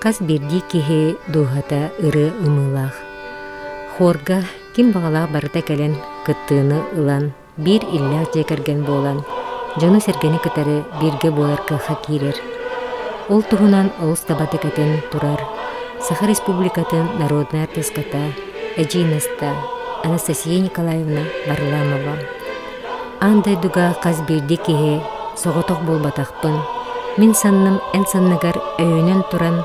Каз бирди кихи дуhata ыры ымылах. Хорга ким бағалақ барыта кәлен кыттыыны ылан, бир иллях жекерген болан, жону сергени кытары бирге боларка хакирер. Ол туһунан олус табаты кәтен турар. Саха Республикатын народный артистката, Эджинаста, Анастасия Николаевна Варламова. Андай дуга каз бирди кихи соғотоқ болбатақпын. Мин санным эн саннагар өйінен туран,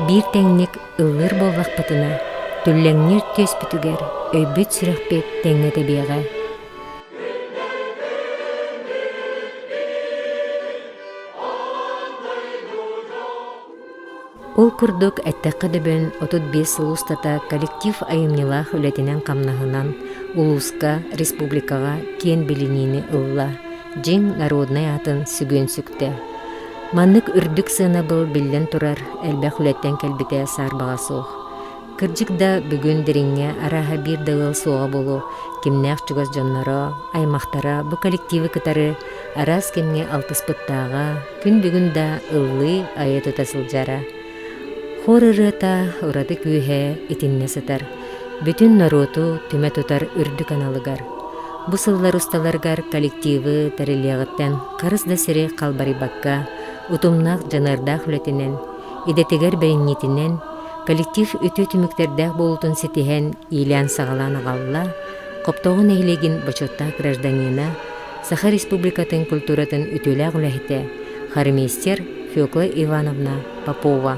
бир тәңнек ыллыр болбақпытына, түлләңнер төс бүтігер, өйбіт сүрәқпет тәңне табиға. Ол күрдік әттәқі дөбін 35 ұлыстата коллектив айымнилах үлетінен қамнағынан улуска, республикаға кен білінені ылла, жең народный атын сүгін сүкті. Маннык үрдік сына был білден турар, әлбәқ үлеттен кәлбіте сарбаға соқ. Кырджикда бүгін діріңе араға бір дығыл соға болу, кемнәқ чугас жоннара, аймақтара, бұ коллективі кытары арас кемне алтыспыттаға, күн бүгінда ыллы айыты тасыл жара. Хор ырыта урады күйе итинне сытар. Бүтін народу түмә тұтар үрдік аналыгар. Бұ сыллар ұсталаргар коллективі тәрелеғыттен қарызда сірі қалбари баққа, утумнақ жанардақ үлетінен, идетігер бәріннетінен, коллектив үті түміктердәқ болутын сетіхен илян сағалан ағалла, қоптауын әйлеген бачотта гражданина, Саха Республикатын культуратын үтіләқ үләхіте, хармейстер Фёкла Ивановна Попова.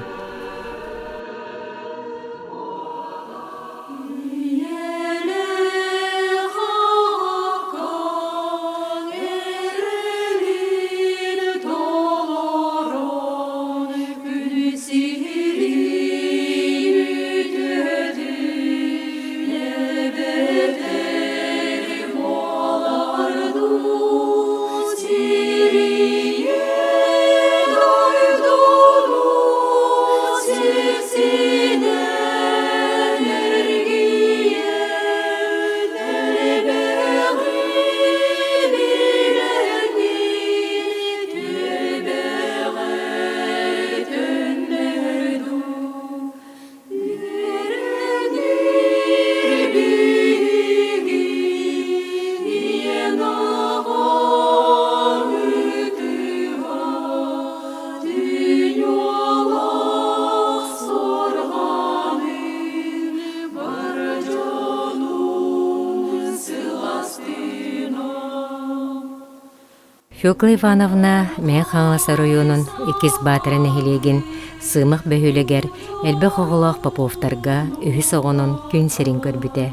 Фёкла Ивановна мен Хаңласа районун Экиз Батырын эхилеген сымық бөхілігер әлбі қоғылақ Поповтарға үхіс оғынын күн серин көрбіте.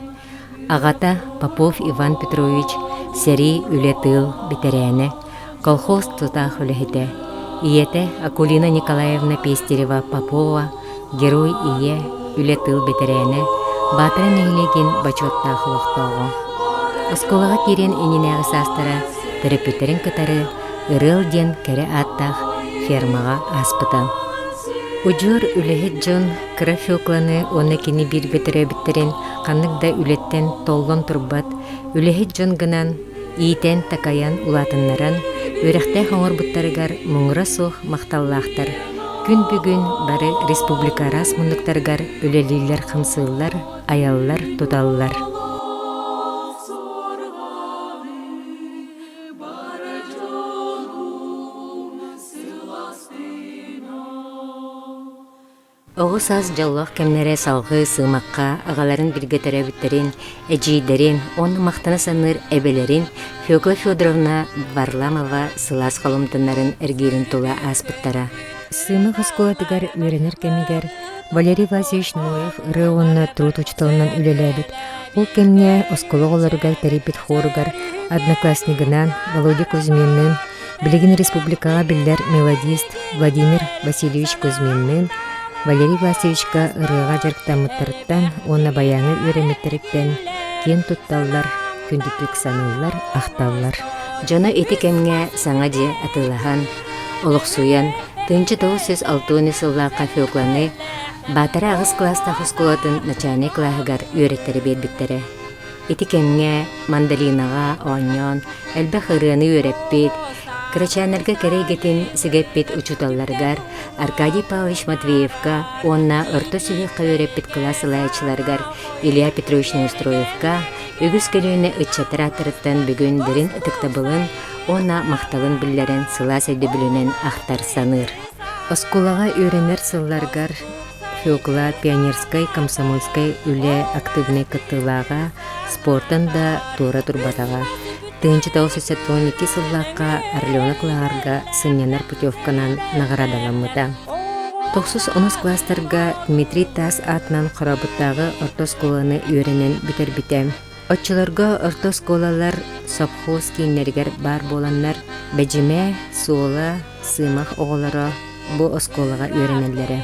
Ағата Попов Иван Петрович сери үле тыл бітерәне, колхоз тұтақ үлехіте. Иете Акулина Николаевна Пестерева Попова, герой ие үле тыл бітерәне, Батырын эхилеген бачоттақ лоқтауғы. Осколаға керен енінәғі састыра, терапевтерин кытары ырыл ден кәрі аттақ фермаға аспыта. Уджур үлехет жон кыра Фёкланы оны кені бір бітірі біттерін қаннықда үлеттен толлон турбат, үлехет жон гынан иетен такаян улатыннаран, өріқті хоңыр бұттарыгар мұңыра соқ мақталлақтар. Күн бүгін бары республика рас мұндықтаргар үлелілер қымсыллар, аяллар, туталлар. Оғыз аз жаллақ кәмнәрі салғы сымаққа ағаларын бірге тәрәбіттерін, әжейдерін, оны мақтаны саныр әбелерін Фёкла Фёдоровна Варламова сылас қалымтынларын әргейлін тұла аспыттара. Сымақ осколатығар өренер кәмігер Валерий Васильевич Ноев рыуынны труд учтылынан үлеләбіт. Ол кәмне оскологоларығар тәребет хорығар однокласснигынан Володя Кузьминнын, Білеген республикаға білдер мелодист Владимир Васильевич Кузьминнын, Валерий Васильевичка ырыға жарықтамыттырыттан, оны баяңы өреметтіріктен кен тұтталлар, күндітік саныллар, ақталлар. Жона еті кәмге саңа же атылахан, олықсуян, тынчы 906 сыллаққа Фёкланы, батыры ағыз класстақ ұсколатын начальник клағығар өреттері бербіттері. Еті кәмге мандалинаға, оңнен, әлбәқ ырыны өреппет, Кырачанарга керейгетин сигеппит учуталларгар, Аркадий Павлович Матвеевка, онна орто сүйекка өреппит классылайчыларгар, Илья Петрович Неустроевка, үгіз көлүүнө ытчатыр атырыттан бүгүн бирин ытыктабылын, онна макталын биллерен сыла сөйдөбүлүнен ахтар саныр. Оскулага үйренер сылларгар, Фёкла пионерской, комсомольской үле активный кыттылага, спортын да тура турбатага. 1912 сыллаққа Орленоклаарга сыннянар путевканан нагарадаламмыта. 9-10 класстарга Дмитрий Тас атынан қорабыттағы ортосколаны үйренен бүтербітем. Отчыларга ортосколалар совхоз кейнергер бар боланнар бәжіме, суола, сымақ оғылары бұ осколаға үйренелері.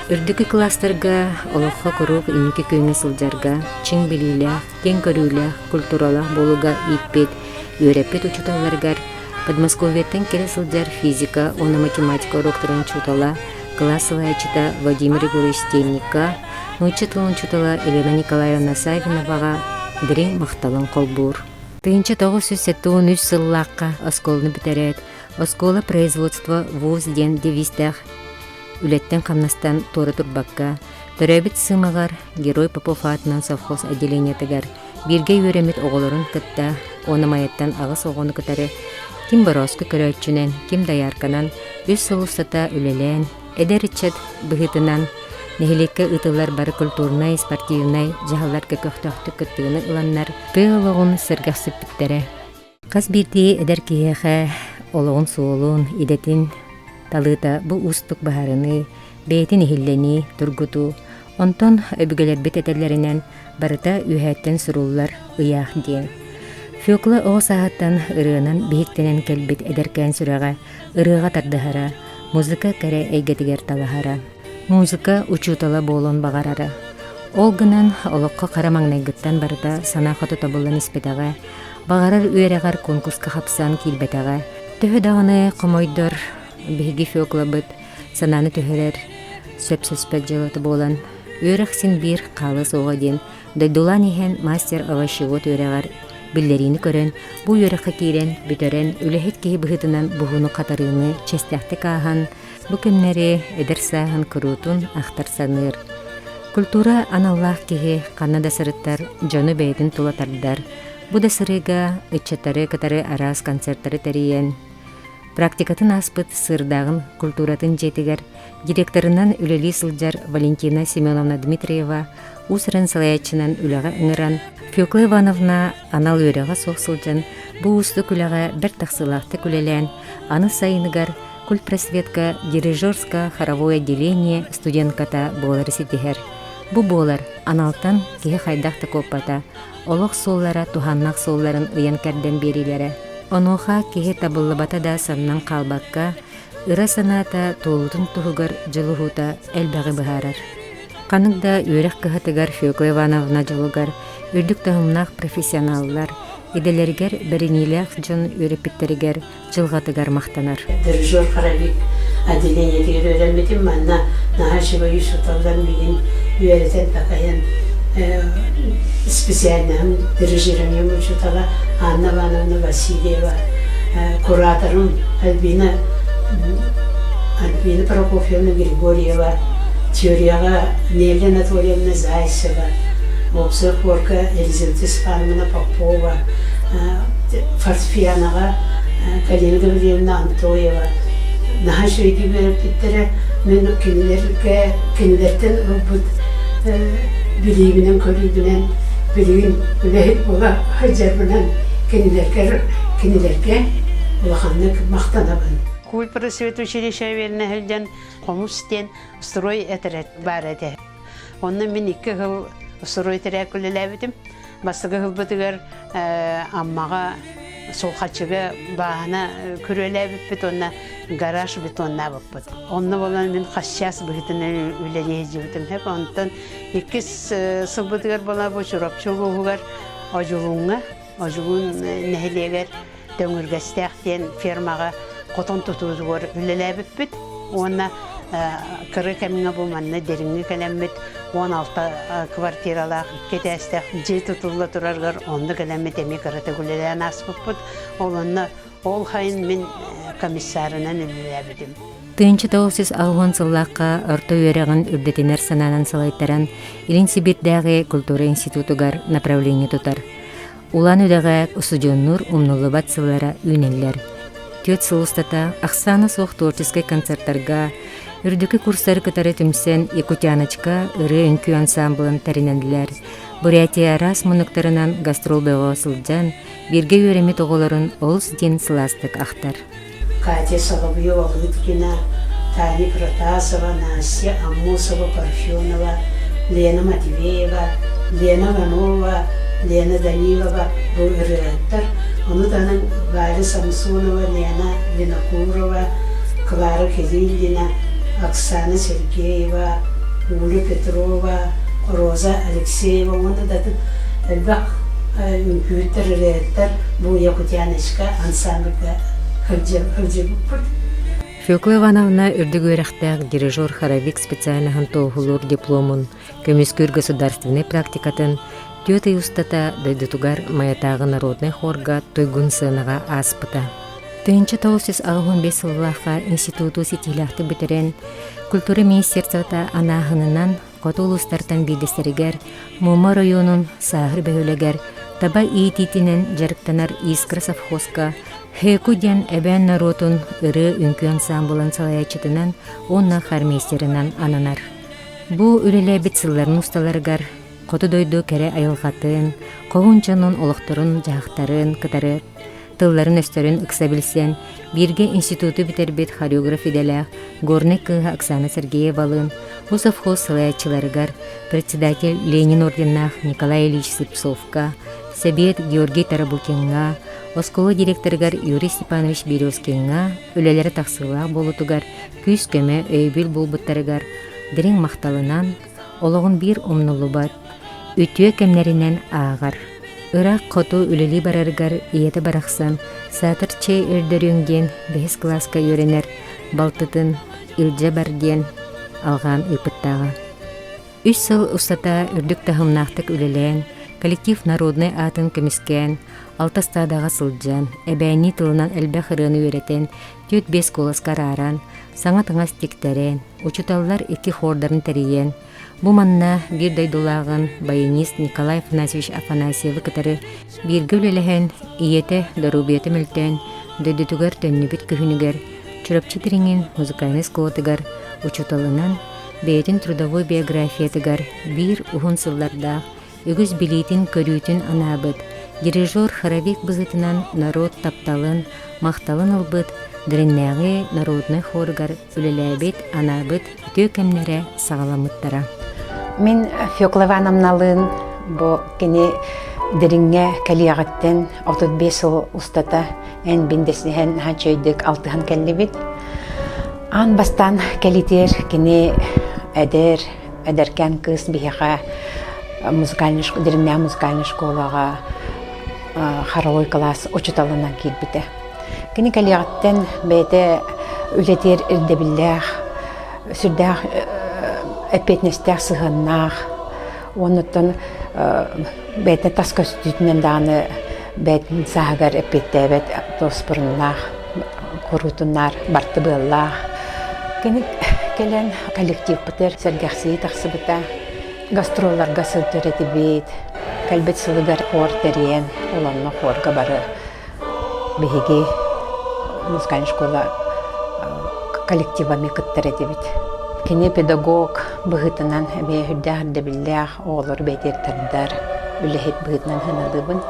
Үрдікі класстарга олыққа құруқ инекі көңі сылжарга, чың білілі, кен көрілі, культуралақ болуға иппет, үйреппет учуталаргар, Подмосковьеттен келе сылжар физика, оны математика урокторын чутала, классылайчыта Владимир Егорович Стельникка, научытылын чутала Елена Николаевна Савиноваға дірен мақталын қолбур. 1973 сыллаққа осколыны бітерет, оскола производства ВУЗ ден девистах, Үлеттен қамнастан торы турбакка, төрәбіт сымағар, Герой Попов атынан совхоз отделениятыгар, бирге үйремет оғылырын кытта, оны майаттан ағыс оғыны кытары, ким бороску көрөтчүнен, ким даярканан, үс сылыстата үлелен, эдеричет бұхытынан, нехилекке ытылар бары культурнай, спортивнай, жағалар көкөқтөқтү кыттыгыны ыланнар, пыылығын сыргақсып біттері. Қас бірдей эдер кейеқе, олығын суолун, идетін, талыта бу устук баһарыны, бейтин ихиллени, тургуту, онтон өбүгелер бит этерлеринен барыта үйәттен суруллар ыяах дien. Фёкла оғы сааттан ырыынан бейіктенен келбит эдеркән сүрәға, ырыға тардыхара, музыка кәрі әйгетігер талахара. Музыка учутала болон бағарара. Ол гынан олыққа қарамаңнайгыттан барыта санақаты табылын испетаға, бағарар үйерегар конкурска хапсан килбетаға, төһі дағыны қомойдор, Беги Фёкла быт, сананы төһөрер, сөп-сөспәк жылыты болан, үйрәксин бир қалы соға ден, дойдулан ихен мастер авашығыт үйрәгар, биллерини көрен, бу үйрәкқа кейрен, бүтөрен, үләхет кейі бұхытынан бұғыны қатарыны честәхті кахан, бу кемнері эдер сағын күрутун ақтар саныр. Культура аналлах кейі қанада сырыттар, жоны бәйдін тулатардар, бу да сырыға, үтчаттары катары арас концерттары тәрейен, Практикатын аспыт сырдағын культуратын жетігер, директорынан үлелі сылжар Валентина Семеновна Дмитриева, усырын салаячынан үліға үңіран, Фёкла Ивановна анал өреға соқ сылжан, бұ усты күліға бір тақсылақты күлелен, аны сайыныгар культпросветка, дирижерска, хоровое отделение, студентката болар сетігер. Бұ болар аналтан кеге қайдақты коппата, олық соллара туханнақ солларын ұян кәрден берилері. Оноха кеге табыллыбата да саннан қалбаққа, ыра саната толутын туғығар жылығута әлбәғі бұхарар. Қанықда өрек кығатыгар Фёкла Ивановна жылығар, үрдік тағымнақ профессионаллар, иделергер біріниләқ жон өрепіттерігер жылғатыгар мақтанар. Дирижер Қарабек отделениетігер өремедім, манна Нағашева Юсуталдан беген үйеретен тақайын специальным дирижером учутала Анна Ивановна Васильева, куратором Альбина Прокофьевна Григорьева, теорияға Неля Анатольевна Зайцева, обзор хорка Елизавета Исфановна Попова, фортепианоға Галина Гавриловна Антоева. Нағаш өйді беріп біттірі мен кенілерден білейбінен көрейбінен білейін үләйіп ола хайжарбынан кенілерге олақанны мақтанабын. Куль просвет училище веріне хілден қомыстен строй әтірет бар әді. Онны мен 2 жыл строй тірек үліләбідім. Бастығы жыл бұтығыр аммаға солқачыға бағына көреләбіп біт, онна гараж біт онна бұп бұд. Онны болан мен қасчас бұғытыны үләне ежібітім. Хеп онтан 2 жыл бұтығыр бола бұл жұрапчыл бұғығыр ажылуңа, ажылуын нәхілегер дөңіргістәқтен фермаға қотон тұтуызығыр үліләбіп біт. Онна кыры кәміңе болманны деріңі кәләммет 16 квартиралақ кетәстәқ жей тұтылы тұрарғыр, онды кәләммет әме кырыты күлелән аспып бұд. Олынны Ол хайын мен комиссарынан үлеләбедім. Тыынчы тоғысыз алуан сыллаққа орто үйереген үрдетенер сананан салайттаран Илин Сибирдәғі культура институтугар направление тутар. Улан үдәғәк усуджоннур умнулыбат сыллара үйнеллер. Төт сылыстата Ақсаны соқ творческий концерттарға, үрдікі курстары кытары түмсен Якутяночка ыры үнкі ансамблын тәріненділер. Бурятия рас мұнықтарынан гастролдығы сылджан, бірге өреме тоғыларын олыс ден сыластық ақтар. Катя Соловьева, Лыткина, Таня Протасова, Настя Амусова, Парфенова, Лена Матвеева, Лена Ванова, Лена Данилова, Реттер, Онутаның Варя Самсонова, Лена Винокурова, Клара Кириллина, Оксана Сергеева, Уля Петрова, Роза Алексеева, Онутаның Элбақ Үмкүттер, Реттер, бұл Якутяночка ансамбльға Фёкла Ивановна үрдігөрәқтәк дирижер хоровик специальныхын тоғылыр дипломын, көміскүр государственный практикатын, тёты устата дайдытугар маятағы народный хорга тойгун сынаға аспыта. Тыынчы 1965 сыллаға институту сетилақты бітерен, культура министерствота анағынынан қотулустартан бидестерігер, Мума районын сағыр бәулегер, таба иетитінен жарықтанар Искра совхозка, Хекуден әбән народун ыры үнкі ансамблын салаячытынан, онна хармейстерінан ананар. Бу үлелі бітсылларын ұсталарғар, қоты дойду кәрі айылғатын, қоғынчанын олықтырын жағықтарын кытары, тылларын өстерін ұқса білсен, бірге институты бітербет хореограф иделях, горны кыға Оксана Сергеевалын, у совхоз салаячыларғар, председатель Ленин орденнах Николай Ильич Сыпсовка, Сәбет Георгий Тарабукинга, Осколы директоргар Юрий Степанович Березкинга, үлелері тақсыла болутугар, күз көмі өйбіл болбыттарыгар, дірің мақталынан, олығын бір умнулубат, үтіе кәмнерінен ағар. Ырақ қоту үлелі барарыгар иеті барақсан, сатыр чей өрдіріңден 5 класска өренер, балтытын үлже барден алған үпіттаға. 3 сыл ұстата үрдік тахымнақтық үлелен, коллектив народный атын көміскен, Алтастадаға сылджан, әбәйні тылынан әлбә қырыны өретен, 4-5 коласкар аран, саңа тыңас тектерен, учуталлар 2 хордарын тәрейен. Бұ манна бір дайдулағын баянист Николай Афанасьевич Афанасьевы кітары біргі өлеліген иеті дарубеті мүлтен, дөйдітігер төннібет күхінігер, чүрапчы тіріңін музыкальный сколотыгар, учуталынан бәйтін трудовой биографиятыгар бір ұғын сылларда, үгіз билейтін көрүйтін анабыт, дирижер хоровик бызытынан народ тапталын, мақталын ылбыт, діріннәғі народный хоргар үлеләбет, анабыт, үтө кәмнәрі сағаламыттара. Мен Фёкла Ивановналын бұ кені діріңе кәлияғаттен 35 ыл ұстата ән бендесінен ханчойдық 6-хан кәлі бет. Ан бастан кәлитер кені әдеркен кыз бейіға діріңе музыкальный школаға хоровой класс учуталынан келбіті. Кені кәлияғаттен бәйті үлетер үрдебілләғ, сүрдәғ әпетнестәғ сығыннақ, онытын бәйтін тас көстүтінен дағыны бәйтін сағығар әпеттәбәт тоспырыннақ, құрутыннар, барты бұллақ. Кені кәлен коллектив бұтыр, сәргәқсі тақсы бұта, гастролларға сылтыр әті бейт, кәлбет сылығар хор тәрен, оланны хорға бары бейге музыкальный школа коллективами кыттар әті бейт. Кені педагог бұғытынан әбе хүрдәғірді білләғ оғылыр бәйтер тардар, үліхет бұғытынан хынадыбын.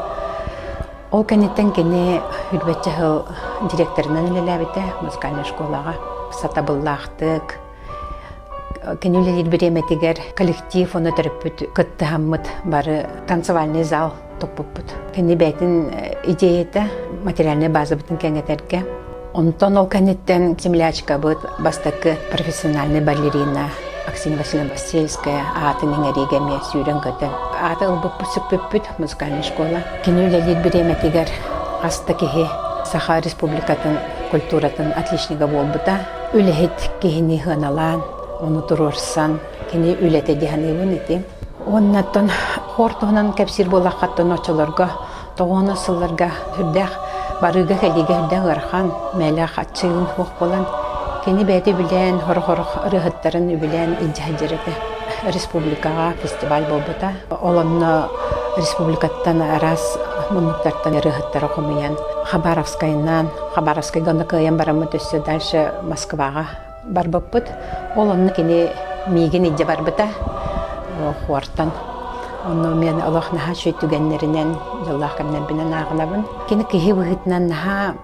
Ол кәнеттен кені хүрбәтчі ғыл директорынан үлеләбеті музыкальный школаға сатабыллақтық. Кені үлелер біреметігер коллектив оны түріппіт күтті хаммыт бары танцевальный зал топпыппыт. Кені бәйтін идеяты материальный базы бұтын кәңетерге. Онтон ол кәнеттен землячка бұд бастықы профессиональный балерина Аксинья Васильевна Басельская атының әрегеме сүйрен көтін. Аты ұлбып-пүсіп-пүппіт музыкальный школа. Кені үлелер біреметігер аста кеге Саха республикатын культуратын отличнига болбыта. Үлехет кегені ғаналан, оны тұрорсан, кені үлеті дегеневін еті. Оннаттан хортуғынан кәпсір болақаттан очыларға, тоғаны сылларға хүрдәқ барыга кәлиге хүддә ғырхан, мәләқ атчығын хуқ болан, кені бәді білен, хорох рыхыттарын үбілен иджахаджырыды. Республикаға фестиваль болбыта. Оланны республикаттан арас мұнықтартан рыхыттары қомыян. Хабаровскай ганы кыян барамы төсі дальше Москваға бар бұппыт. Оланны кені миген идже барбыта хуартан. Оны мен Аллах наха шөйтүгеннеринен жыллах кәмнербінен ағынабын. Кені кихи бұғытынан наха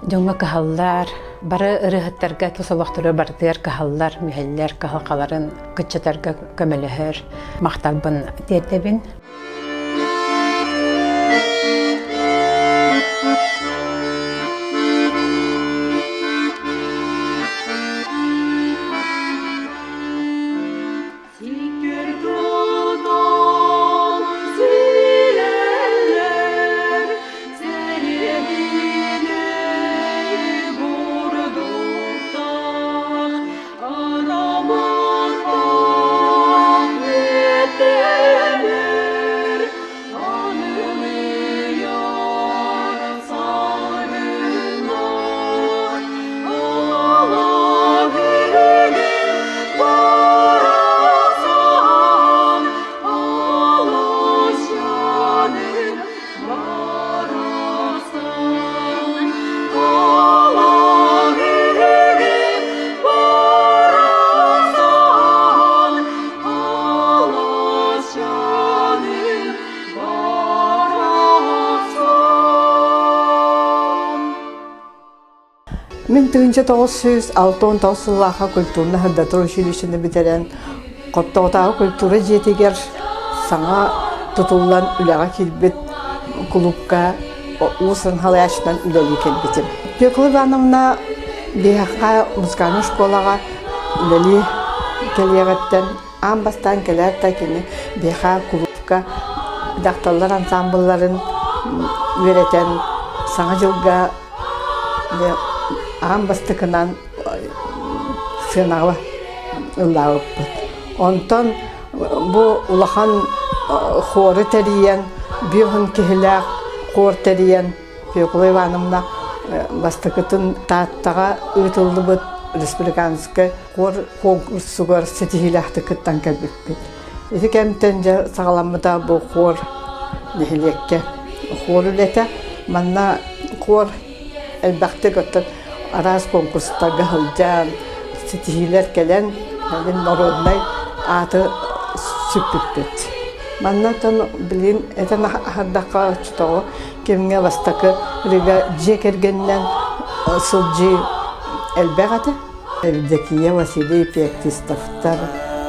жоңға кахаллар, бары ырыхыттарға тосолақтыры бардыр кахаллар, мүхеллер кахалқаларын күтчетарға көмеліхір мақталбын дердебін. Мен 1969 жыллаға культурны хырдатыр училищені бітерен Қоттоғытағы культура жетегер саңа тұтылан үләға келбет клубка усын халаяшынан үләлі келбетім. Пекулы банымна бейхаққа музыканы школаға үләлі келегеттен амбастан келер тәкені бейха клубка дақталар ансамбларын веретен саңа жылға амбастыкынан сынағы ұллауып бұд. Онтан бұл ұлахан хоры тәрейен, бүйін кехіләқ хор тәрейен Пекулы Ивановна бастықытын таттаға ұйтылды бұд республиканскы хор конкурсуғар сетихиләқті күттан кәлбіп бұд. Еді кәмтен жа сағаламыда бұл хор нехілекке хор үлеті, манна хор әлбәқті көттін арас конкурстарға ғылжан, сетихилер келен, народнай аты сүппіппет. Маннатан білін, әтін ағардаққа ұчытауы кемге бастақы рыға жекергеннен сылжы әлбәқ аты. Евдокия Василий Пектистовтар,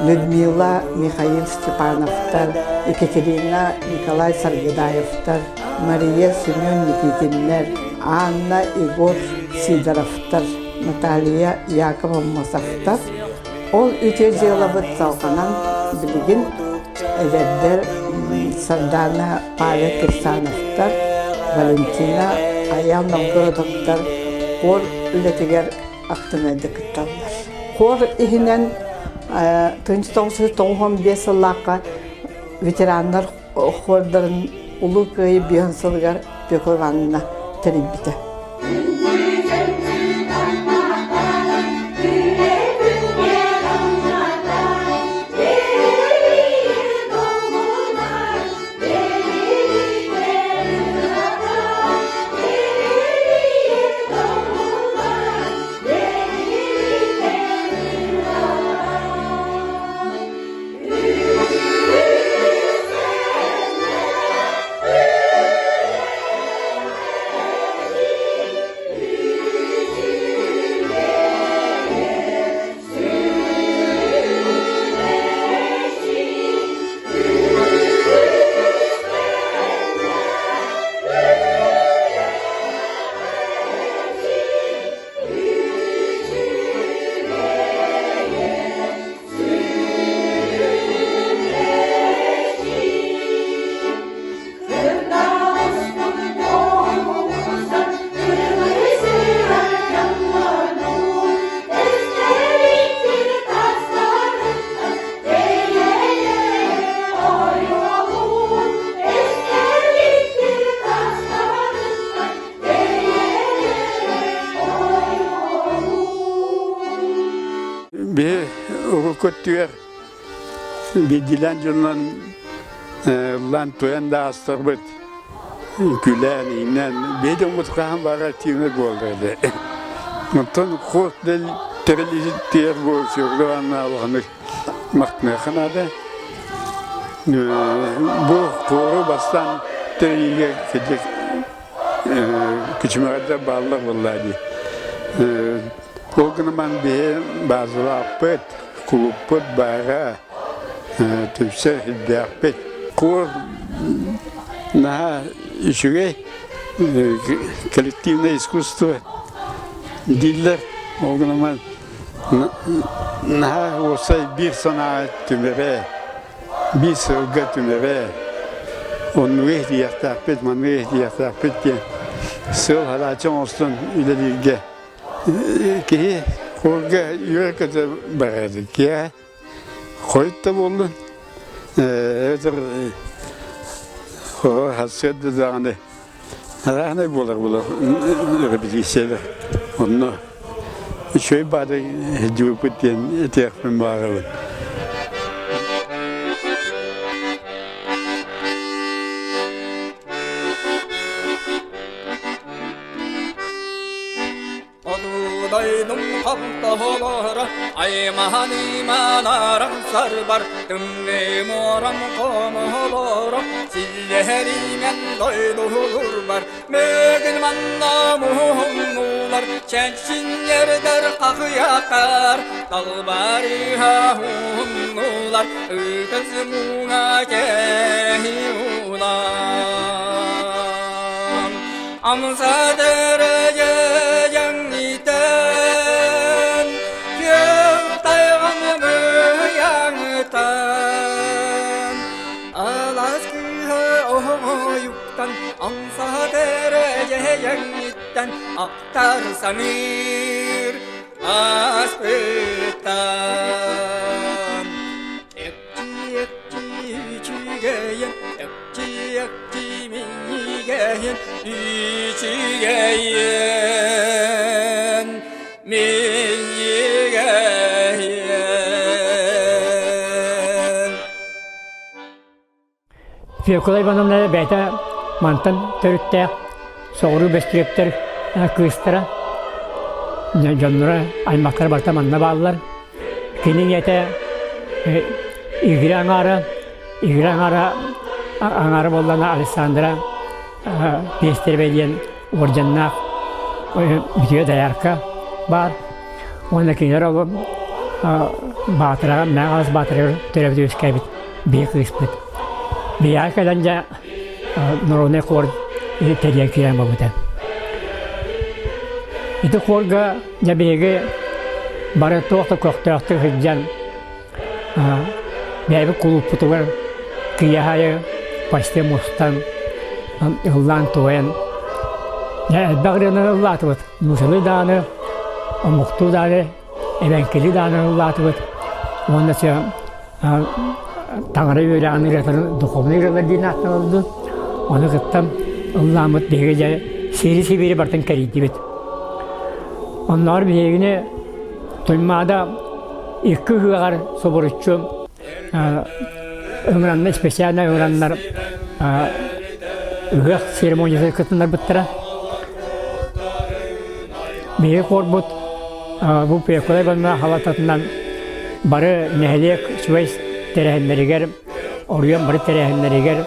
Людмила Михаил Степановтар, Екатерина Николай Саргидаевтар, Мария Семен Никитиннер, Анна Игорь Сидоровтар, Наталья Якова Масовтар. Ол үте жылабыт салқанан білген әдердер Сардана Павел Кирсановтар, Валентина Аял Новгородовтар, хор үлетігер ақтын әді күтталар. Хор ихінен 1995 жыллаққа ветерандар хордарын ұлы көйі бүйінсілгер Пекулы терибите. bir urukuttüyer bir dilen yıldan lan toyan da astırбыт gülen inen bir de mutkahan var atiyene golde Ondan kurt del terlizi tiyer bu şurada anlar maktne kanada bu koru bastan teriye gidecek küçümerde bağlı vallahi o gün ben bir bazı apet kulüpet bara tüpse hidapet kur na işe коллективное искусство diller o gün ben na olsa bir sanat tümere bir sırga tümere onu ihtiyatapet man ihtiyatapet diye sıl halacağım olsun ilerige ki korga yürekte baradı ki koyta bulun evet o hasret de zane ne bulur bir şeyler onu şöyle bari cübüt diye etiyakım var. Daydım kaptalara aymani manaram sarbar tümle moram komalara sillerinden doydurbar megin manna muhunnular çeksin yerder kakıyakar dalbari hahunnular ötez muna kehiulan amsa derece Ansa derece yenitten aktar samir aspettan Ekci çigeyen ekci migeyen çigeyen migeyen Fiyokulay banımları beyta mantan törütte soğuru bestirepter kıstara canlara aymaklar barta manna bağlılar kinin yete İgri Angara bollana Alessandra Pesterbeliyen orjannak bitiyor dayarka var onda kinler oğlum batıra mağaz batırıyor törevde üskabit bir kısmet bir arkadanca Norone kor teriyak kiran babutan. Itu korga jabege barat waktu koktak hijjan. Biaya kulup putuan kiyahaya pasti mustan ulan tuan. Ya bagriana ulah tuat. Musalı dana, muktu dana, evenkeli dana ulah tuat. Onda sih Tanrı öyle anıratan duhovni öğrendiğini anladı. Onu gittim Allah'ımız degece serisi biri bartan kariydi bit. Onlar birine tuymada iki hıgar soborutçum öğrenme spesiyalne öğrenler hıgar seremoniyası kıtınlar bittiler. Bir korbut bu pekolay bana halatatından barı nehliyek süveys terehenleriger oraya barı terehenleriger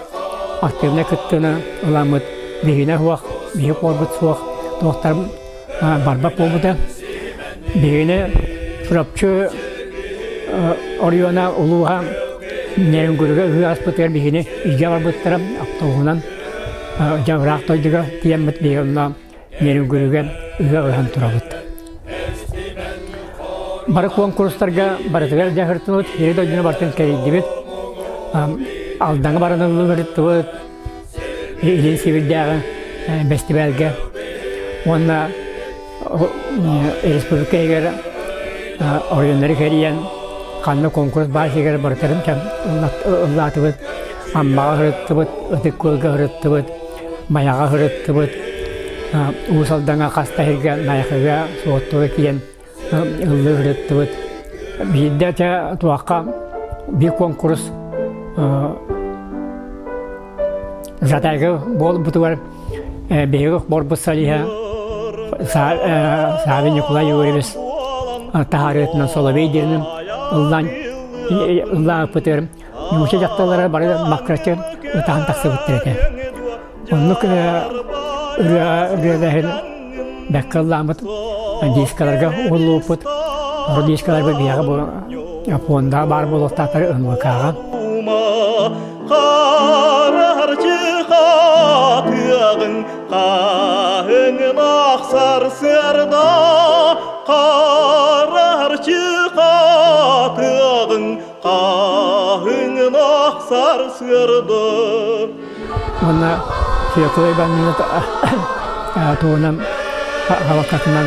aktivne kıttığını ılamıt birine huak bir korbut suak doktor barbak bobuda birine surapçı oriyona uluha nerin gurga hı aspıtır birine ica barbıttıram aptoğunan javrak toyduga tiyamet birine nerin gurga hı öğren turabıt barı konkurslarga barıtıgar jahırtınıt hiri doyduğunu bartın keriydi Aldanga baranın lüğürtüğü ilin sivildeği festivalge ona Respublika'ya göre oryanları keriyen kanlı konkurs başlığı barıtırım ki ıllatıbıt ammağa hırıttıbıt, ıtık kılgı hırıttıbıt, mayağa hırıttıbıt uğusaldanga kasta hirge nayakıga soğuttuğu kiyen ıllı hırıttıbıt بيدات توقع بكونكورس زاتايغ بول بتوار بيغ بور بصاليها سعد نيكولاي يوريبس تهارتنا صلابي ديرنم الله بتر يوشي جاتلار بارد مكرچه وتان تكسبترته onluk rövehin bekkallamat diskalarga uluput diskalar biyaga bu fonda bar bolottatları önvakaga Qararcı qatığın qahının axsar sırda Qararcı qatığın qahının axsar sırda Ona fiyakılay banını tuğunam havakatından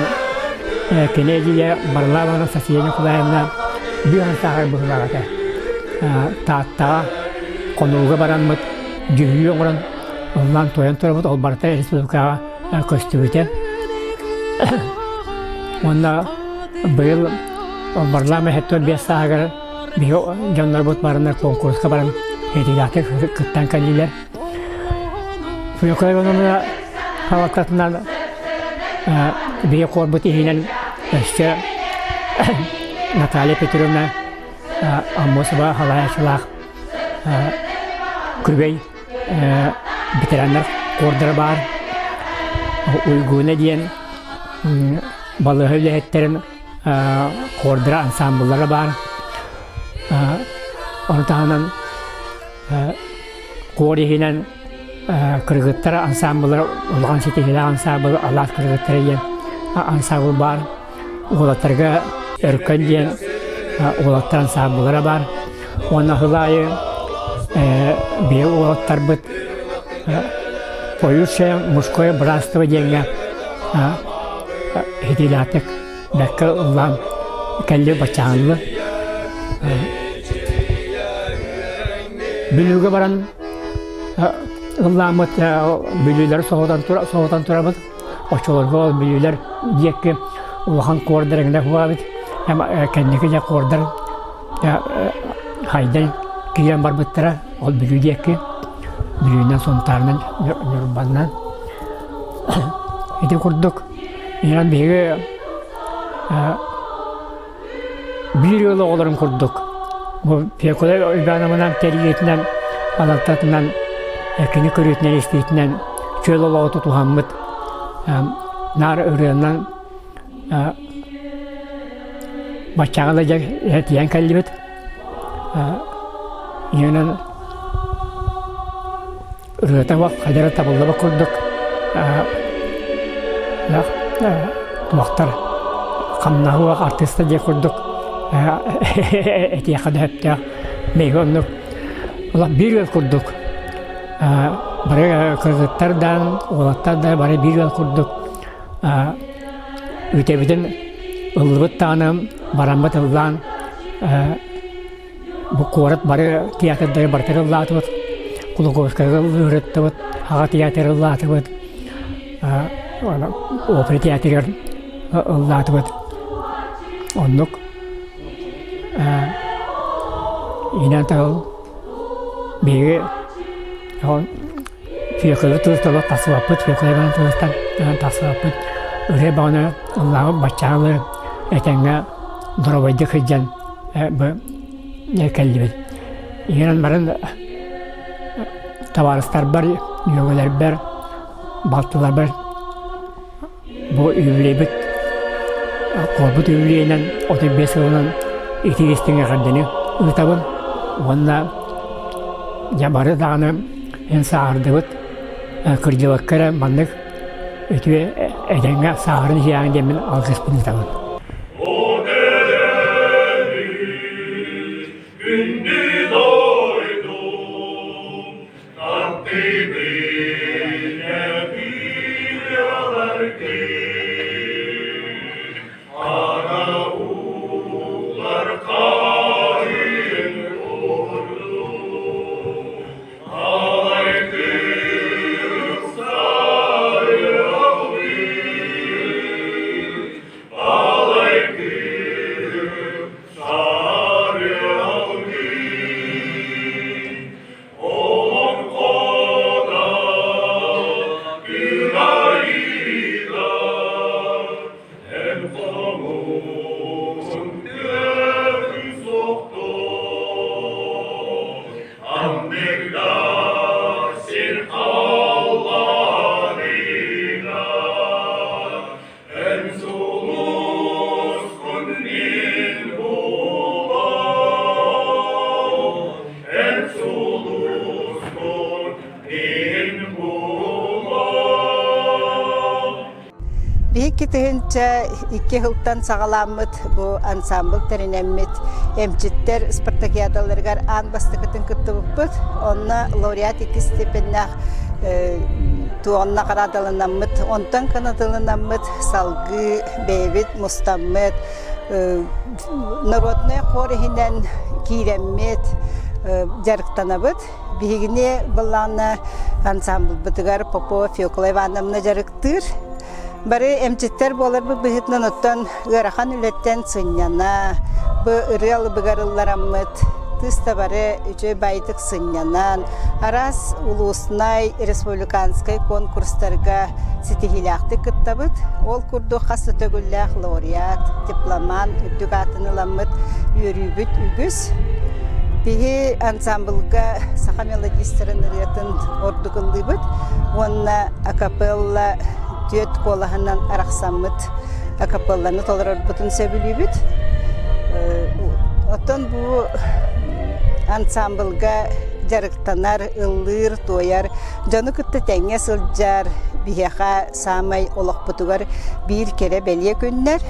Kenediye barlavana sasiyeni kulayamna bir an sahar bıhılagata Taatta konuğu baranmıt cühüyü oran ondan toyan toramıt Alberta Respublikaga köstübüte Onda bıyıl barlama hettor bir sahagar bir canlar bot barınlar konkurska baran hedilatı kıttan kaliler Fiyakılay banını havakatından bir korbut ihinen işte Natalya Petrovna Amosova halayashlar Kürbey bitirenler kordara var uyguna diyen balığı hülyetlerin kordara ansambulları var onu tahanan korihinen Kırgıtlara ansambulları olağan şekilde ansambulları Allah kırgıtlara diyen ansambul var oğlatlarga örken diyen oğlatlar ansambulları var ona hılayı bir oğlatlar bıt Poyuşa Muşkoya Brastova diyen hedilatık dakika olan kelli bacağınlı Bülüge baran Allah'ımız bülüleri soğudan turabız Oçolurga bülüler diyek ki Ulan kordarında huabit hem kendine kordar haydan kiyan barbıttıra ol bülü diyek ki bülüğünden sontarından yorumbandan Edi kurduk İnan bir yıl oğlarım kurduk Bu pekolay uyganımından teriyetinden Anaktatından Ekini körüyetinden isteyitinden Çöl olağı tutuhamıt Nar örüğünden Başçağılacak etiyen kallibet İnan Rıhta bak, kadara tabılda bak kurduk Tuaktar Kamnahu bak artista diye kurduk Etiye kadar hep de Meyve onluk bir yıl kurduk Bari kırgıtlardan, oğlatlardan bari bir yıl kurduk Ötebiden ıllıbıt tanım, barambat ıllan Bu korat bari tiyatrda bartar ıllatı bıt Kulukovskaya ıllıbıt bıt Ağa tiyatr ıllatı bıt Opera tiyatr ıllatı bıt Onluk İnan tağıl Bir fiyakılı tuzdalı tasvapıt, fiyakılı bana tuzdan tasvapıt Öyle bana Allah'ın başçağılı etenge durabaydı kıcan bu kellibet İnan barın tavarıslar var, yögeler var, baltılar var Bu üvleybet Korbut üvleyinden 35 yılının itigistine kardını Ütabın Onunla Yabarı dağını en sağırdıbıt Kırcılıkkara manlık Ötüve edenge sağırın hiyağın demin algıs bunu tabın Oh 12 тыгынча 2 хылтан сагаламыт бу ансамбл теринеммит эмчиттер спартакиадаларгар ан бастыкытын кыттыбыппыт. Онна лауреат 2 степеннах туонна карадалынаммыт, онтан канадалынаммыт, салгы, бейбит, мустаммыт, народная хорихинен киреммет, жарыктанабыт. Бигине балана ансамбл бытыгар Попова Фёкла Ивановна жарыктыр. Бары эмчиттер болар бу быһытнан оттан ырахан үлеттен сыньяна, бу ырыл быгарыллараммыт, тыста бары үчө байтык сыньянан, арас улуснай республиканскай конкурстарга ситихилякты кыттабыт, ол курду хасы төгүллях лауреат, дипломан, үддүк атыныламмыт, үйрүбүт үгүс. Биһи ансамблга саха мелодистерин ырыатын ордугыллыбыт, онна акапелла түйет колаһынан арахсаммыт, акапелланы толорор бутун сөбүлүбүт. Оттон бу ансамблга жарыктанар, ыллыр, тояр, жону кытты теңе сылжар, биһиха самай олохпутугар бир кере белие күннер.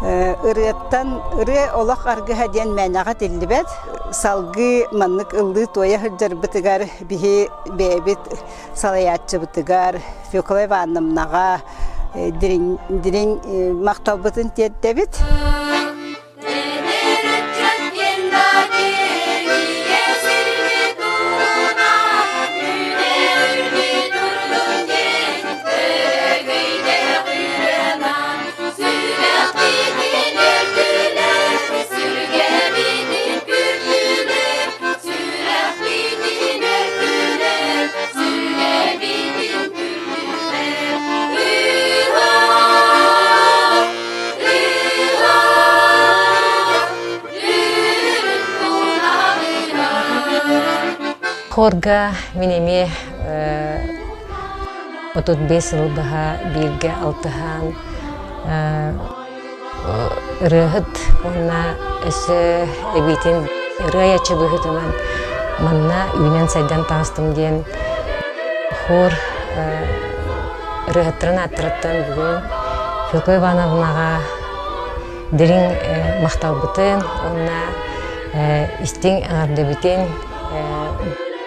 Ырыаттан ыры олох аргы хаден мәнага тиллибет, салгы маннык ыллы тоя хыджар бытыгар биһи бэбит салаятчы бытыгар Фёкла Ивановнага дирин мактал бытын теттебит. Хорга минеме 35 ыл баха бирге алтыхан рыгыт онна эсе эбитин рыячы быгытынан манна үйнен сайдан тастым ден хор рыгыттырын аттырыттан бүгін Фёкла Ивановнага дирин макталбытын онна истин аңардыбытын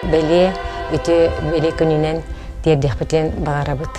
беле үтө беле күнүнен тердехпетен багарабыт.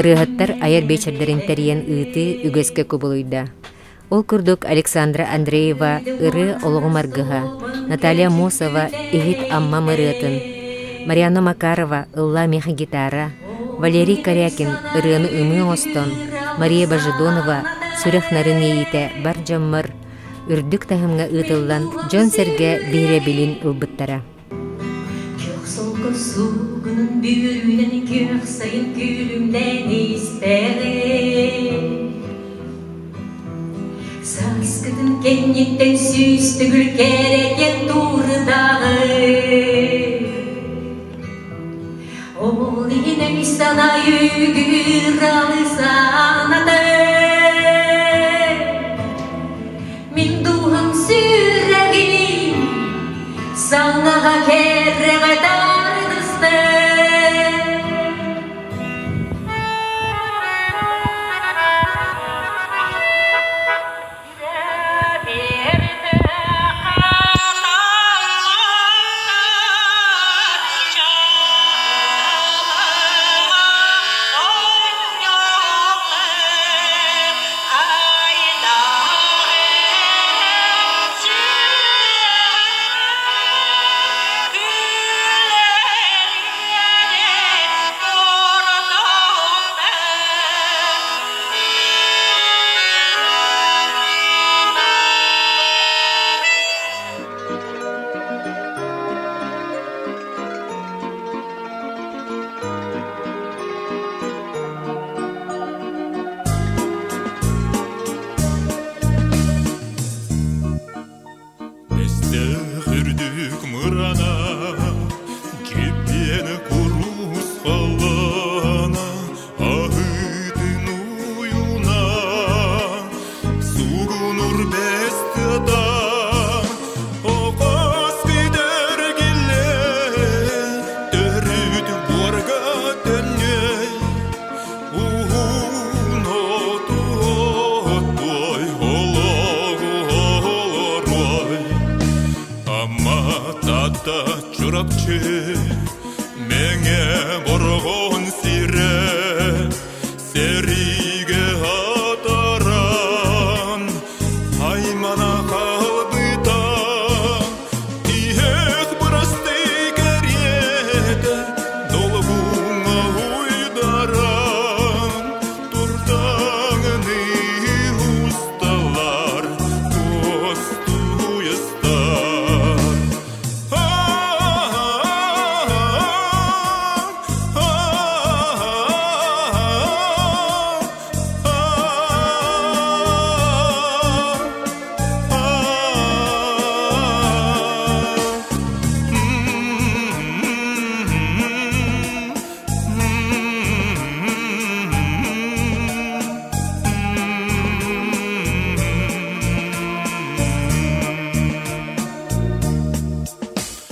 Рыгаттар аяр бечердерин терен ыты үгөскө кубулуйда. Ол күрдүк Александра Андреева ыры ологумаргыга, Наталья Мосова игит амма мырытын, Марьяна Макарова ылла меха гитара, Валерий Корякин ырыны ымы остон, Мария Бажидонова сүрэх нарын ейите бар жаммар, үрдүк тахымга ытылдан Джон Серге бире билин ылбыттара. Sugunun büyürünen kök sayın gülümden isterim Saskıdın kenyetten süstü gül kereken turdağı Ol yine sana yügür alısanadı Min duhum süreğim sana kerreğeden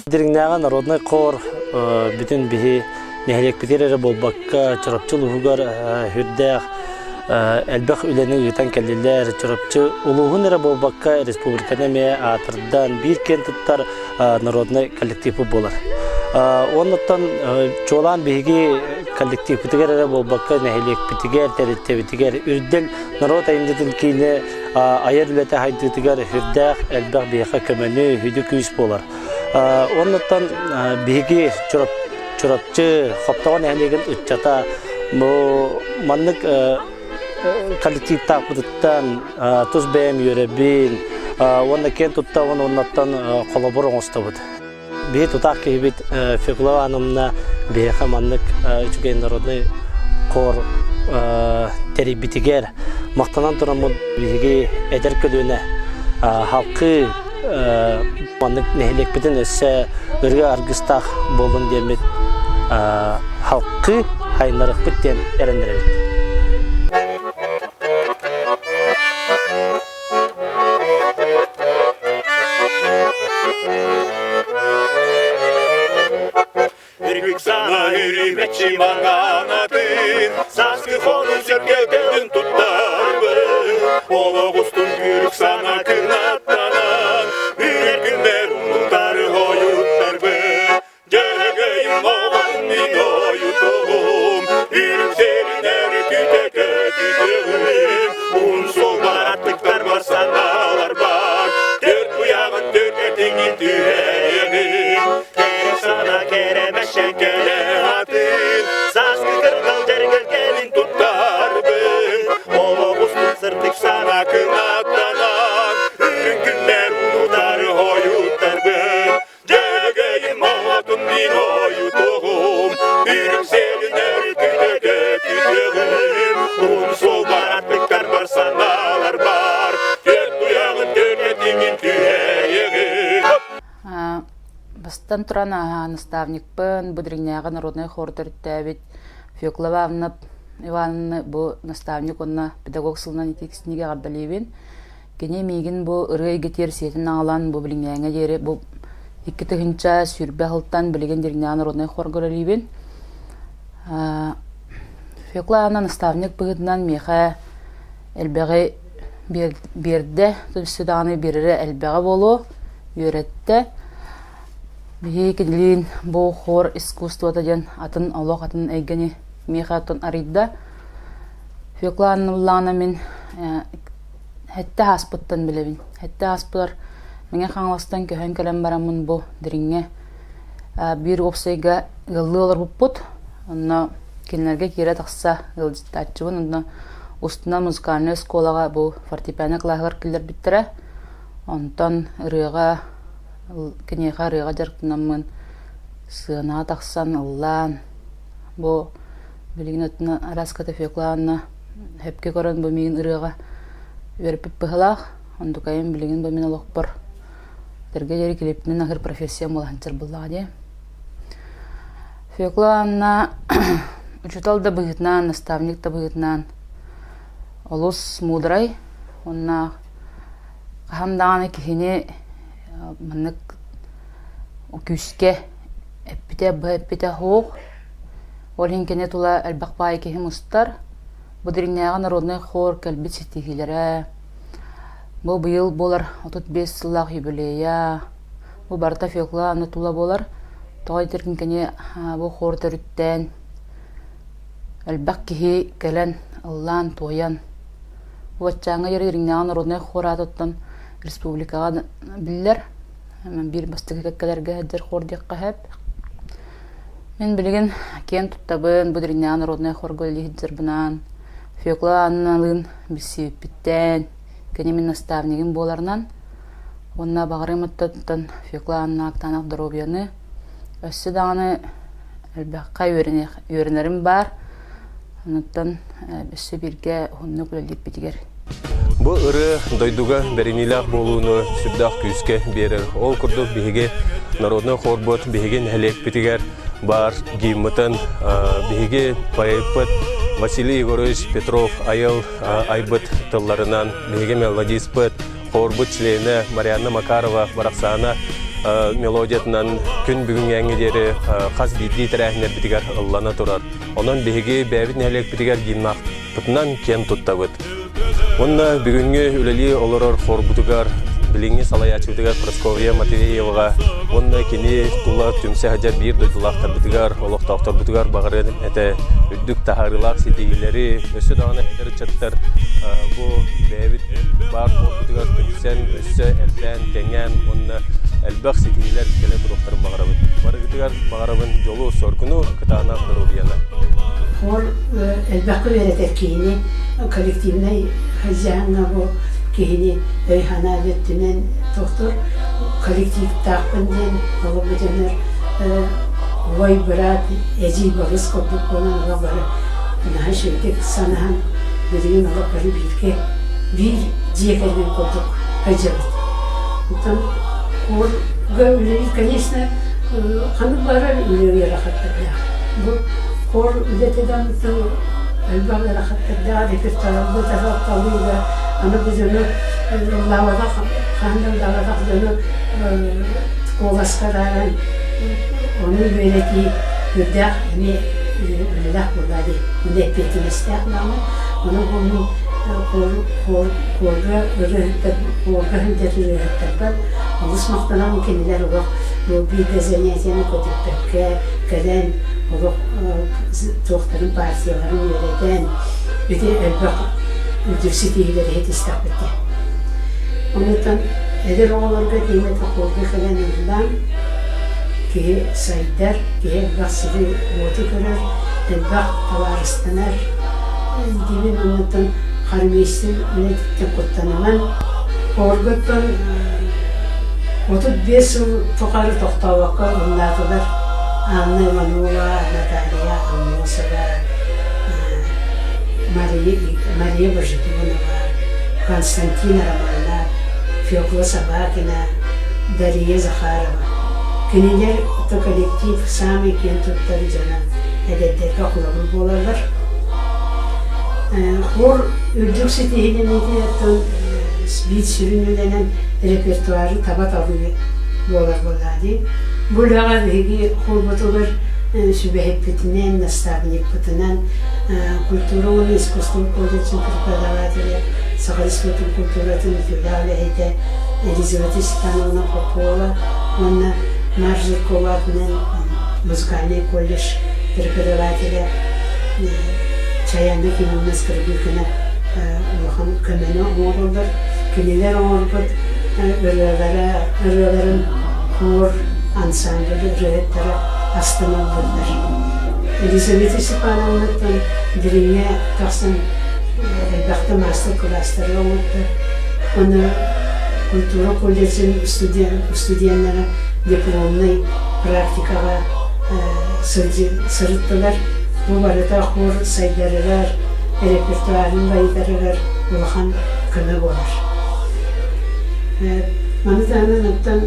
Диригнага народный хор бүтүн бихи нехлек питере болбакка чорапчыл угар хүрдэх элбэх үленин үтен келдилер чорапчы улугун эре болбакка республиканеме атырдан бир кенттар народный коллективы болар. Оннотон чолан биги коллектив питегер болбакка нехлек питегер тереттебитигер үрдел народ айындытын кейне айыр үлете хайдытыгар хүрдэх элбэх бихе көмөнү хүдү күс болар. Оннотон биги чорапчы хоптогон энеген үтчата маннык коллектив тапыттан туз бэм юребин онна кен туттаган оннаттан колобор оңостабыт. Би тутак кебит Феклова анымна беха маннык үчүген народный хор терибитигер мактанан турамын биги эдер көлүнө халкы маннык нехлек битен өссө өргө аргыстак болдун демет халкы хайнарык биттен эрендиребит. Sana hürmetçi manganatın Saskı fonun sörgevdevin tuttarбы Ологустун күрүк сана кырнаттанан Үрер күндер умуктары оюттарбы Жөгөйүм оғатын мен оютуғым Үрім серинер күтеке күтігім Ун сол бараттықтар бар саналар бар Төрт бұяғын төрт етіңін түйегім Керек сана керемешен келе атын Саскы кыргал жергел келин туттарбын Ологустун сыртык сана кынаттанан Үрін күндер улутары оюттарбын Жөгөйүм оғатын мен оютуғым Үрім селинер күтеке күтігім Ун сол бараттықтар бар саналар бар Төрт бұяғын төрт етіңін түйегім Бастан туран наставникпын, Будригняга народный хор төрттәбит. Феклова Ивановна бу наставник, онна педагог сылынан етексінеге ғардалейбен. Кене мейгін бу ырғай гетер сетін аңылан бу біліңяңа жері бу 2 тығынча сүрбе ғылттан білеген Диригняга народный хор көрелейбен. Феклова наставник бұғытынан меха әлбәғі берді, түлсідағаны берері әлбәғі болу, өретті. Биһи килин бу хор искусството ден атын Аллах атын эйгени мехатын аридда. Фекланлана мен хетте хаспыттан билебин. Хетте хаспылар менге хаңластан көһөн келем барамын бу диринге. Бир опсайга гыллы олар буппут. Онна кинлерге кире такса гылдатчыбын. Онна устуна музыкальный школага бу фортепиано классар килдер биттере. Онтан ырыга кенеха рыга жарктынамын сына таксан Аллан бу билигнетна раската Феклана хепке көрөн бу мин ырыга өрпүп быхалах ондукайым билигин бу мин алокпор терге жери килиптин ахыр профессия моланчыр буллади Феклана учуталда быгытнан наставникта быгытнан олус мудрай онна хамданы кихини маннык күске эппите хоқ олин кене тула элбак бай кехим устар бу Диригняга народный хор калбит сетихилере бу быйыл болар 35 сыллах юбилея бу барта Феклана тула болар той теркин кене бу хор төрүттен элбак кехи келен Аллан тоян вачаңа Диригняга народный хор атыттан республикага биллер мен бир бастыгы кекелерге жер хор декка хеп мен билген кен туттабын бу Диригняга народный хор гөлли жербынан Фекланалын биси биттен кене мен наставнигин боларынан онна багырымыттан Феклана актанак дробияны өссө даганы элбакка өренерим бар онуттан өссө бирге онну көлелип битигер. Бу ыры дойдуга беренилах болууну сүрдах күскө берер. Ол курду биһиге народный хорбот биһиге нәһлек битигер бар гиммытын биһиге поэппыт Василий Егорович Петров айыл айбыт тылларынан биһиге мелодиспыт хорбут члене Марьяна Макарова бараксана мелодиятынан күн бүгін әңгедері қаз бидді тәрәхінер бітігер ұллана тұрар. Онан беге бәбіт нәлек бітігер гимнақ бұтынан кен тұттабыд. Онна бүгінгі үлелі олырар қор бұтығар біліңі салаячы бітігер Прасковия Матвееваға. Онна кені тұла түмсе хаджар бір дойдылақтар бітігер, олықтақтар бітігер бағырын әті үддік тахарылақ сетегілері өсі дағына әдір чаттар. Бұл бәбіт бар қор бітігер түмсен, өсі, әлбән, кәңен, онна әлбәқ сетегілер келе бұдықтарын бағарабын. Барығытығар бағарабын жолу соркуну кытағына қырылияна. Хор әлбәқі веретер кейіне коллективнай хазяңа бұл кейіне өйхана беттімен тоқтыр коллектив тақпынден олып өтемер ой брат әжей бағыз көпік болан оға бары наға шөлтек санахан бөліген оға бары бірге бір жекермен көпік қажабыд. Оттан хорға үлелер, конечно, қанық бары үлелер рахаттырда. Бұл хор үлетеден әлбәғі рахаттырда репертуарлы тағатталыға аны біз өні лавадақ, қандың лавадақ өні қоласқараған оны өреті үрдәқ әме үлеләқ болады. Оны әппетіместі ақнамы, оны хорға хүндер үреттірді. Олыс мақтанам кенелер оғық бейді занятияны көтіппәкке, кәден оғық тоқтарын партияларын өреден, өте әлбәқ үдірсетегілері хет істақ бітті. Онытан әдір оғыларға дейметі қолғы кәден ұлдан кеге сайдар, кеге әлбәқ сірі оты көрір, әлбәқ таварыстанар. Деймен онытан қармейстің үлетіктен құттаныман. Орғыттан 35 жыл тоқары тоқтауаққа ұллатылар. Анна Иванова, Наталья Амосова, Мария Божитонова, Константина Романа, Феокла Собакина, Дарья Захарова. Кенелер коллектив самый кен тұттары жана әдеттерге құлабыл болалар. Хор үрдік сетегінен ететін бит сүрінуленен репертуары табат алуы болар болады. Бұлаға беге хор бұтылыр сүбәхеппетінен, наставник бұтынан культуралы искусство колледжін преподавателя Сахалинского культуратын филиале Елизавета Степановна Попова, онна Маржикова музыкальный колледж преподавателя Чаянда Киновна Скорбюкина улахан көмені оңырылдыр. Кенелер оңырбыд ұрыларын хор ансамблі рөйеттері астымалдырдар. Елизавета Степановнаттан біріне тақсын әлбәқті мастер-кластары оңырды. Оны культура колледжін студенттері дипломный практикаға сырыттылар. Бұл барыда хор сайдарылар, репертуарын байдарылар улахан көмі болар. Манытанын оттан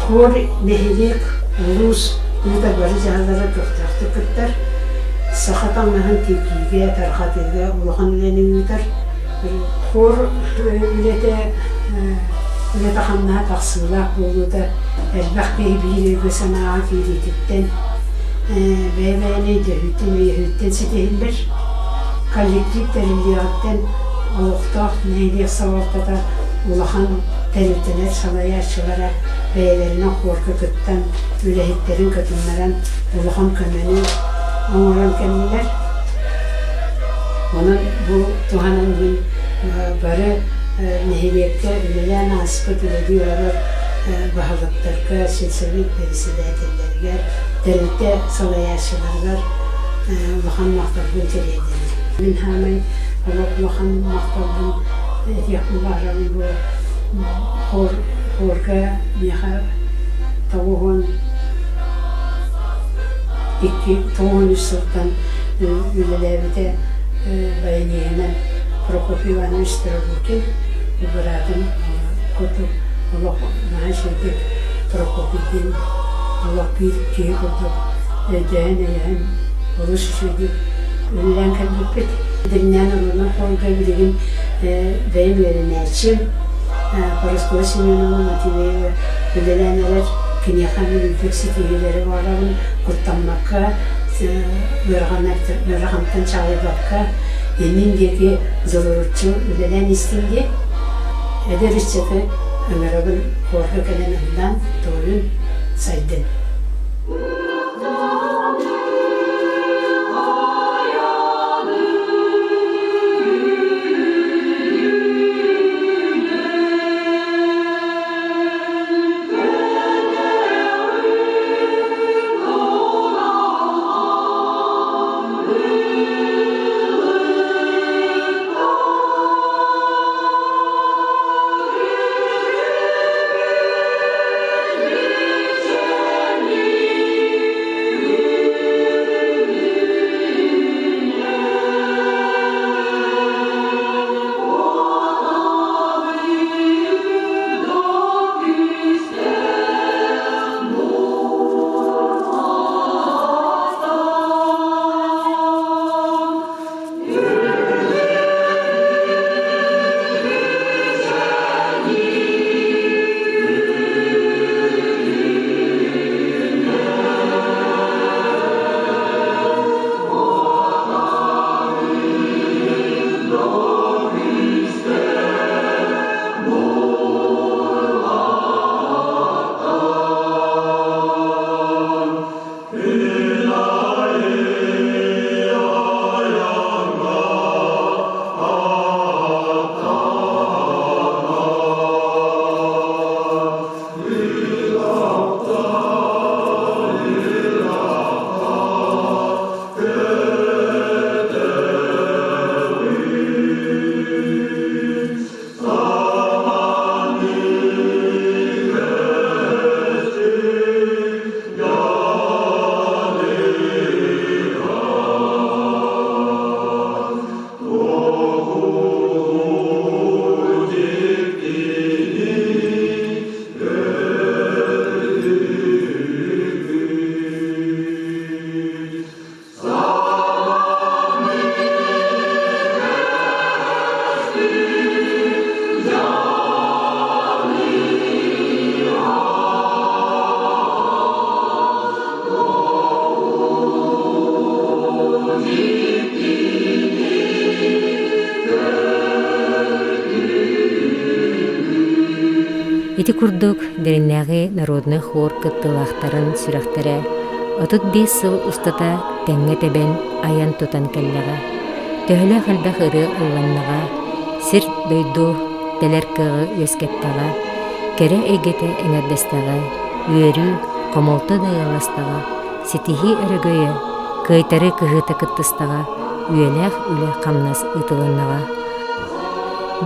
хор нехелек, улус, ұлда бары жағалары көқтақты күттар. Сақатаңнағын текиге, тарқатыға улахан үленің үйтар. Хор үлеті қамна тақсылақ болуды әлбәқ бейбейі өсінаға кейлетіптен бәйбәйіне дөйіттен өйіттен сетейілдер. Коллектив тәрілдеріттен олықтақ нәйлек сауалтада улахан тәрілтінер салаячылара бәйлеріне қорқы күттен үләйіттерін көтінлерін улахан көмені оңыран кәмелер. Оның бұл туғанын бұл бары нәйлекке үлелән аспыт үләді олар бағалықтарға, сельсовет председательдерге, тәрілтте салаячыларғар улахан мақтарбын терейдер. Мен хамай улахан мақтарбын әтияқын бағарабын бұл хорға меға тауығын тоғын үстіқтан үлеләбіде байынегінен Прокопий Иванович Старобукин бұрадым көтіп Олақ мәшілдік Прокопийден Олақ бір кей көтіп өйдәйін әйін олыс үшедік үлілән кәлбіп бет. Діннен ұрына қолға білген бәйім өрін әчім Paraskova Semyonovna Matveyeva ödelenler Kinyahan'ın ülkeksitihleri varların kurtanmakka, Veraham'tan çağırmakka, yenindeki zorurutçu ödelen istingi, ederiz çepe Ömerabın korku kalanından doğru saydın. Ити курдук дериннәге народный хор кыттылахтарын сүрәхтере, 35 сыл устата тәңгә тебен аян тутан кәлләгә. Төхөлә хәлбәх ыры улланнага, сир дойду теләркәгә өскәттәгә, кере әйгәтә эңәрдәстәгә, үерү комолты даяластага, ситихи өрөгөйө, кайтары кыгыты кыттыстага, үеләх үле камнас ытылыннага.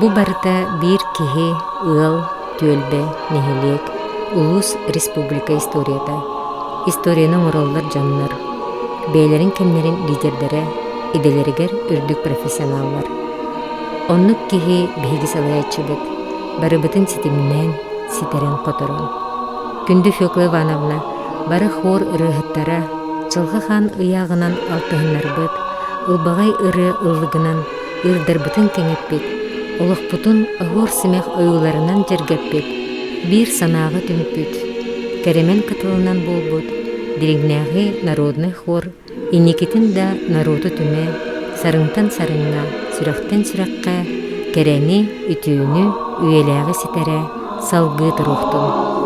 Бу барыта бир киһи ыл Төлбе, Нехелек, Улус Республика историята. Историяның ораллар жаннар. Бейлерин кемнерин лидердері, иделерігер үрдік профессионаллар. Оннук кихи биһиги салаячыбыт, барыбытын ситимнен, ситерен которон. Күнді Фёкла Ивановна, бары хор ырыһыттара, чылғы хан ыяғынан алтыһыннарбыт, ылбағай ыры ыллыгынан ырдарбытын кеңеппит, олықпутун ығор симех ойуларынан жергеппит, бир санағы түмпүт, кәремен кытылынан болбут, диригнәғи народный хор, инекитин да народу түме, сарыңтан сарыңна, сүрәқтен сүрәққа, кәрәңи, үтүүнү, үеләғи ситере, салғы тұруқтын.